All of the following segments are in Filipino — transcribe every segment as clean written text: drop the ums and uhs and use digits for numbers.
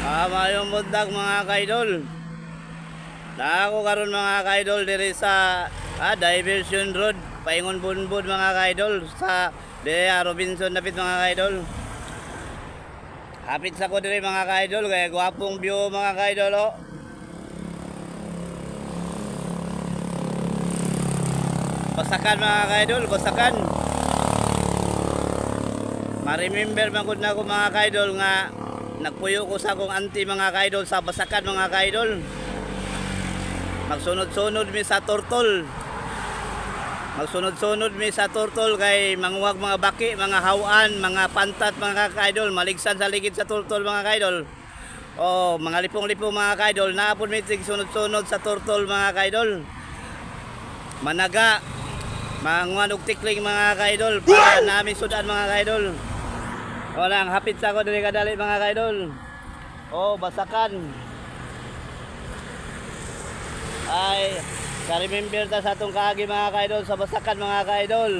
Mayong bundag mga kaidol. Na ako karon mga kaidol diri sa Diversion Road, Paingon Bunbud mga kaidol sa Robinson Dapit mga kaidol. Hapit sa ko diri mga kaidol kaya gwapong view mga kaidol oh. Basakan mga kaidol, basakan. Ma-remember man gud na ko mga kaidol nga nagpuyo ko sa akong auntie mga kaidol sa basakan mga kaidol. Magsunod-sunod mi sa turtol. Magsunod-sunod mi sa turtol kay manguwag mga baki, mga hawan, mga pantat mga kaidol, maligsan sa ligid sa turtol mga kaidol. Oh, mga lipong-lipong mga kaidol, naapod mi sunod-sunod sa turtol mga kaidol. Managa, manguwan og tikling mga kaidol para namin sudan mga kaidol. Walang hapit sa ako diri kadali mga kaidol. Oh, basakan. Ay, ka-remember ta sa atong kaagi mga kaidol sa basakan mga kaidol.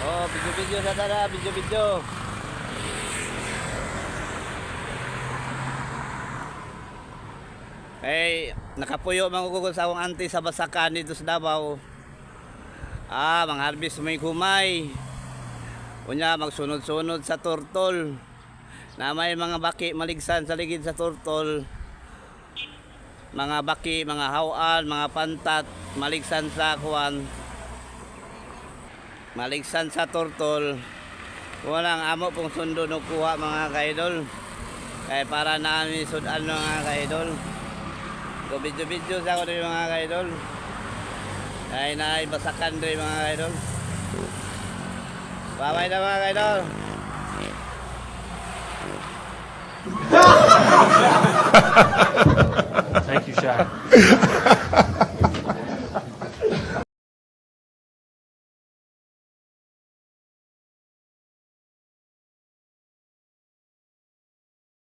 Oh, video-video sa tara, video-video. Eh, nakapuyo mangugugol sa akong auntie sa basakan dito sa Davao. Mga harvest may kumay. Unya magsunod-sunod sa turtol. Na may mga baki maligsan sa ligid sa turtol. Mga baki, mga hawan, mga pantat maligsan sa kuwan. Maligsan sa turtol. Walang amo pong sundo no kuha mga kaidol. Kaya para namin sudan mga kaidol. So video-video sa ako dito mga kaidol. Ay basakan dito mga kaidol. Bye-bye na mga kaidol. Thank you, Shaq.